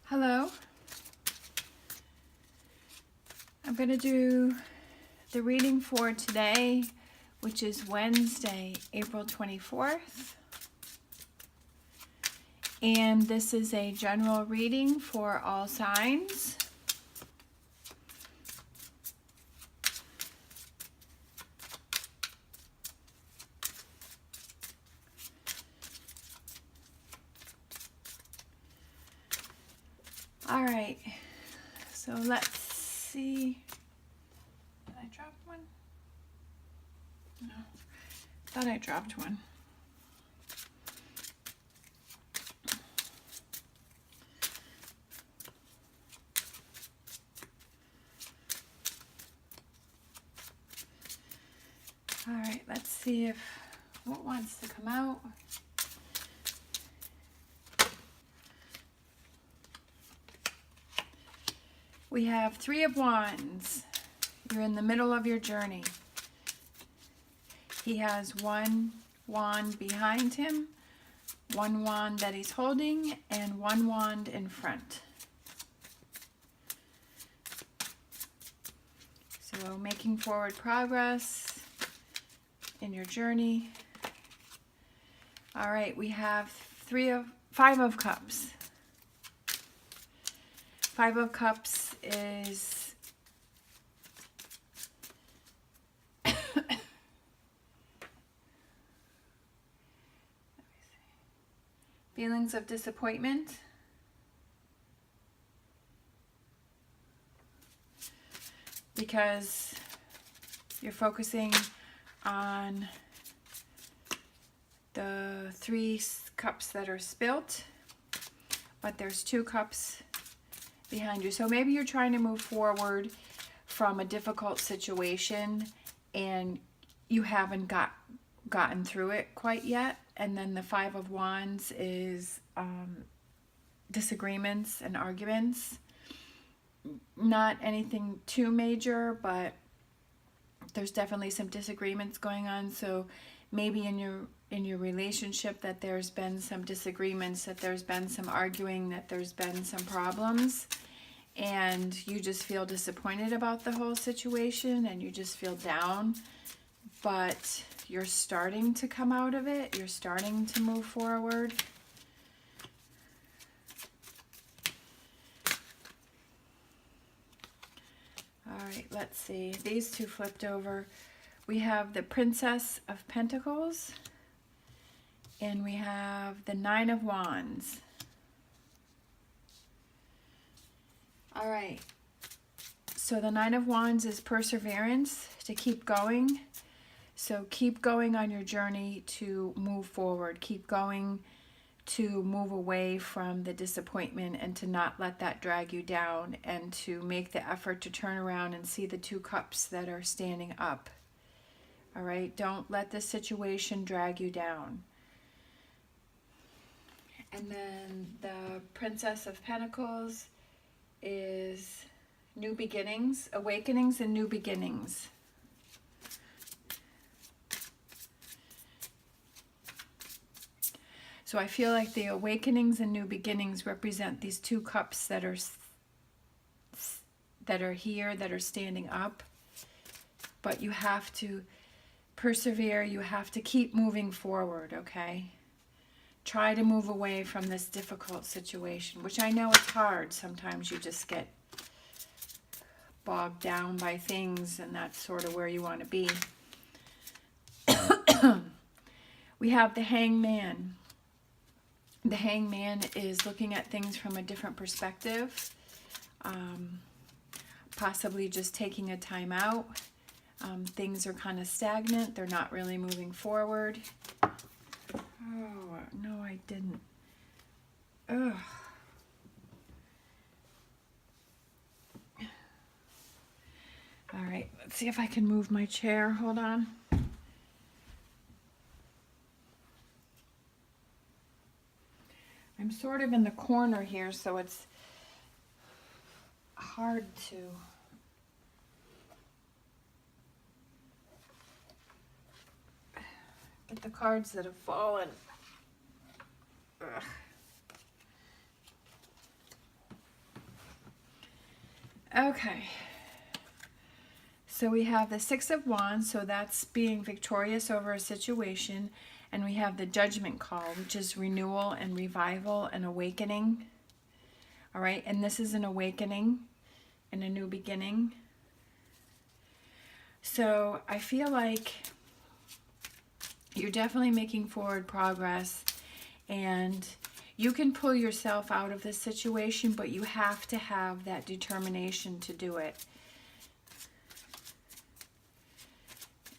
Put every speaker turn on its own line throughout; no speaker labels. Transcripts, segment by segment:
Hello. I'm going to do the reading for today, which is Wednesday, April 24th. And this is a general reading for all signs. All right, so let's see. Did I drop one? No, thought I dropped one. All right, let's see if what wants to come out. We have Three of Wands. You're in the middle of your journey. He has one wand behind him, one wand that he's holding, and one wand in front. So making forward progress in your journey. All right, we have Five of Cups. Five of Cups is feelings of disappointment, because you're focusing on the three cups that are spilt, but there's two cups behind you. So maybe you're trying to move forward from a difficult situation and you haven't gotten through it quite yet. And then the Five of Wands is disagreements and arguments. Not anything too major, but there's definitely some disagreements going on. So maybe in your relationship that there's been some disagreements, that there's been some arguing, that there's been some problems, and you just feel disappointed about the whole situation and you just feel down, but you're starting to come out of it. You're starting to move forward. All right, let's see. These two flipped over. We have the Princess of Pentacles and we have the Nine of Wands. All right, so the Nine of Wands is perseverance, to keep going. So keep going on your journey to move forward. Keep going to move away from the disappointment and to not let that drag you down, and to make the effort to turn around and see the two cups that are standing up. All right, don't let this situation drag you down. And then the Princess of Pentacles is new beginnings, awakenings and new beginnings. So I feel like the awakenings and new beginnings represent these two cups that are here, that are standing up. But you have to persevere. You have to keep moving forward, okay? Try to move away from this difficult situation, which I know it's hard. Sometimes you just get bogged down by things, and that's sort of where you want to be. We have the Hangman. The Hangman is looking at things from a different perspective, possibly just taking a time out. Things are kind of stagnant. They're not really moving forward. Oh, no, I didn't. Ugh. All right, let's see if I can move my chair. Hold on. I'm sort of in the corner here, so it's hard to get the cards that have fallen. Ugh. Okay. So we have the Six of Wands, so that's being victorious over a situation. And we have the Judgment call, which is renewal and revival and awakening. All right, and this is an awakening and a new beginning. So I feel like you're definitely making forward progress, and you can pull yourself out of this situation, but you have to have that determination to do it.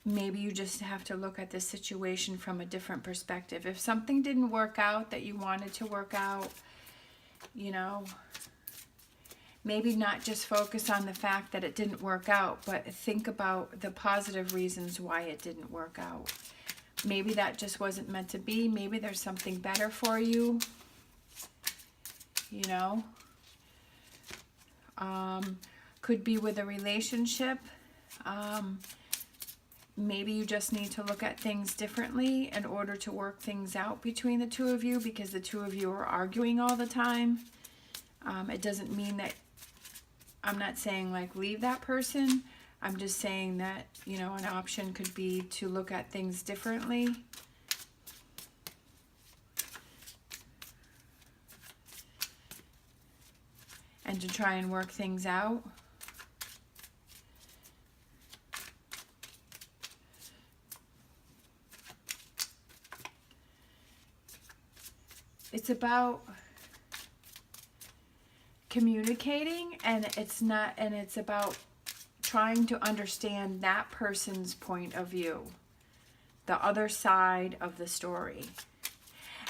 Maybe you just have to look at this situation from a different perspective. If something didn't work out that you wanted to work out, you know, maybe not just focus on the fact that it didn't work out, but think about the positive reasons why it didn't work out. Maybe that just wasn't meant to be. Maybe there's something better for you, you know. Could be with a relationship. Maybe you just need to look at things differently in order to work things out between the two of you, because the two of you are arguing all the time. It doesn't mean that, I'm not saying like leave that person. I'm just saying that, you know, an option could be to look at things differently. And to try and work things out. It's about communicating, and it's about trying to understand that person's point of view, the other side of the story.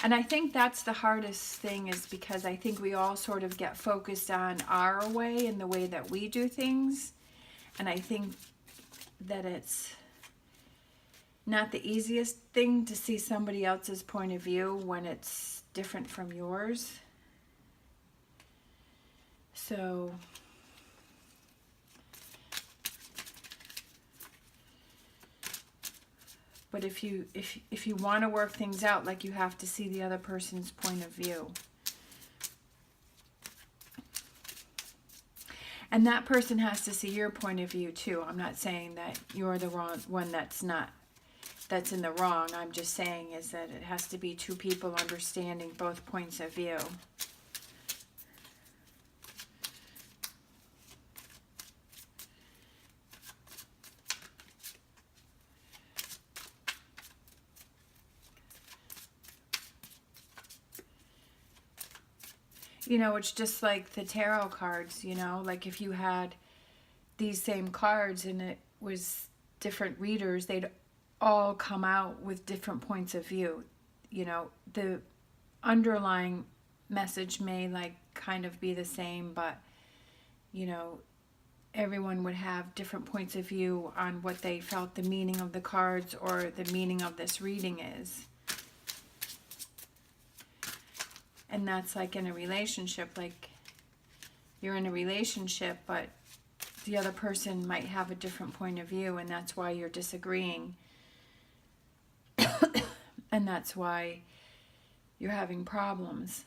And I think that's the hardest thing, is because I think we all sort of get focused on our way and the way that we do things. And I think that it's not the easiest thing to see somebody else's point of view when it's different from yours. So but if you want to work things out, like, you have to see the other person's point of view. And that person has to see your point of view too. I'm not saying that you're the wrong one that's in the wrong. I'm just saying is that it has to be two people understanding both points of view. You know, it's just like the tarot cards, you know, like if you had these same cards and it was different readers, they'd all come out with different points of view. You know, the underlying message may like kind of be the same, but, you know, everyone would have different points of view on what they felt the meaning of the cards or the meaning of this reading is. And that's like in a relationship, like you're in a relationship, but the other person might have a different point of view, and that's why you're disagreeing. And that's why you're having problems.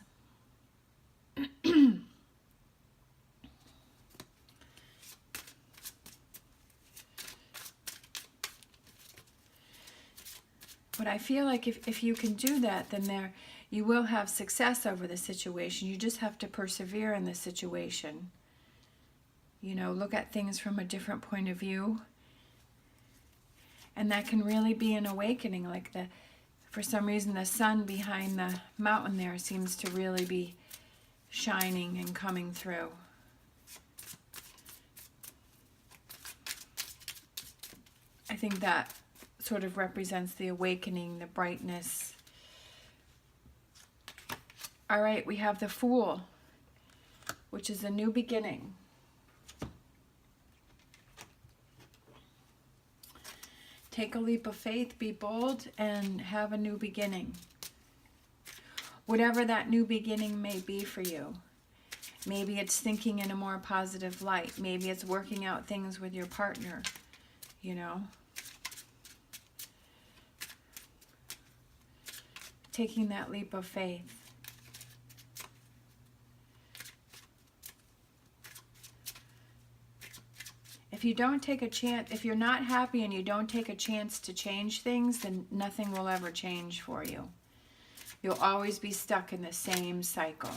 But I feel like if you can do that, then you will have success over the situation. You just have to persevere in the situation. You know, look at things from a different point of view. And that can really be an awakening. Like for some reason, the sun behind the mountain there seems to really be shining and coming through. I think that sort of represents the awakening, the brightness. All right, we have the Fool, which is a new beginning. Take a leap of faith, be bold, and have a new beginning. Whatever that new beginning may be for you. Maybe it's thinking in a more positive light. Maybe it's working out things with your partner, you know. Taking that leap of faith. if you don't take a chance, if you're not happy and you don't take a chance to change things, then nothing will ever change for you. You'll always be stuck in the same cycle.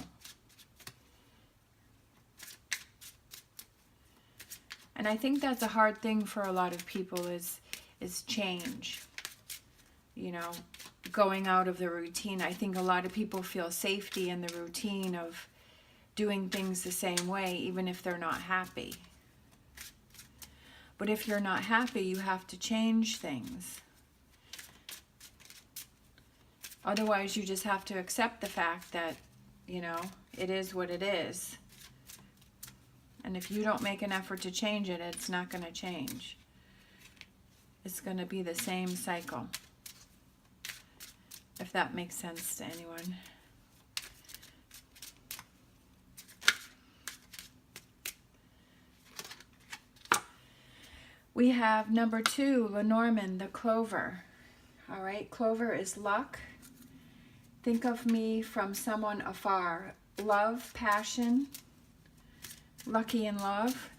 And I think that's a hard thing for a lot of people is change. You know, going out of the routine. I think a lot of people feel safety in the routine of doing things the same way, even if they're not happy. But if you're not happy, you have to change things. Otherwise, you just have to accept the fact that, you know, it is what it is. And if you don't make an effort to change it, it's not going to change. It's going to be the same cycle. If that makes sense to anyone. We have number 2, Lenormand, the clover. All right, clover is luck. Think of me from someone afar. Love, passion, lucky in love.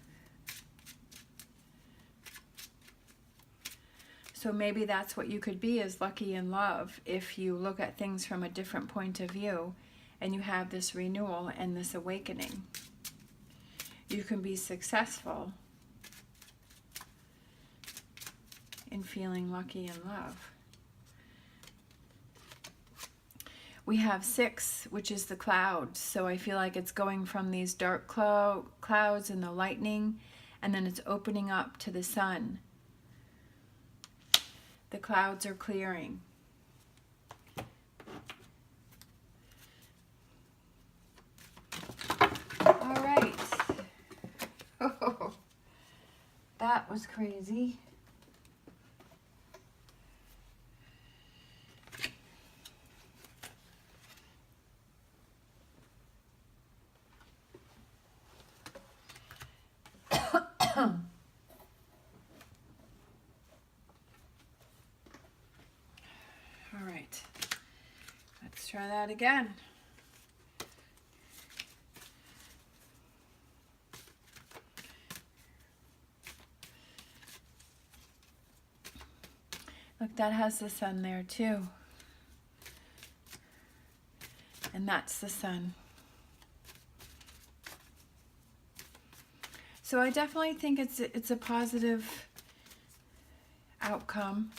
So maybe that's what you could be, is lucky in love, if you look at things from a different point of view and you have this renewal and this awakening. You can be successful in feeling lucky in love. We have 6, which is the clouds. So I feel like it's going from these dark clouds and the lightning, and then it's opening up to the sun. The clouds are clearing. All right. Oh, that was crazy. All right, let's try that again. Look, that has the sun there too. And that's the sun. So I definitely think it's a positive outcome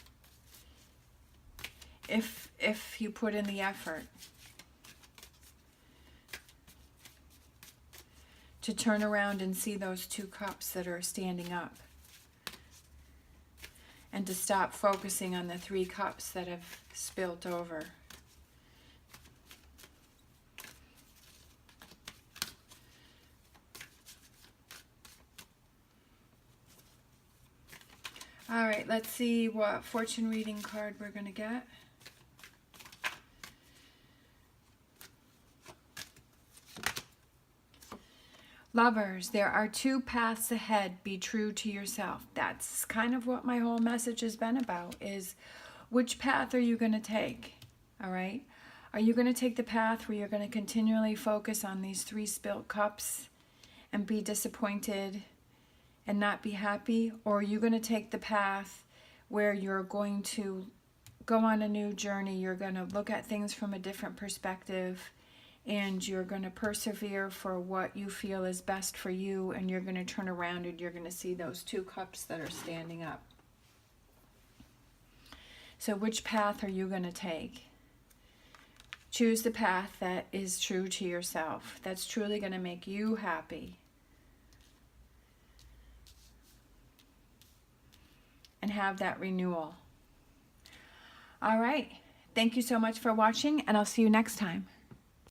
if you put in the effort to turn around and see those 2 cups that are standing up, and to stop focusing on the 3 cups that have spilt over. All right, let's see what fortune reading card we're going to get. Lovers, there are 2 paths ahead. Be true to yourself. That's kind of what my whole message has been about, is which path are you going to take? All right? Are you going to take the path where you're going to continually focus on these 3 spilt cups and be disappointed and not be happy? Or are you going to take the path where you're going to go on a new journey, you're going to look at things from a different perspective, and you're going to persevere for what you feel is best for you, and you're going to turn around and you're going to see those 2 cups that are standing up. So which path are you going to take? Choose the path that is true to yourself, that's truly going to make you happy. And have that renewal. All right. Thank you so much for watching, and I'll see you next time.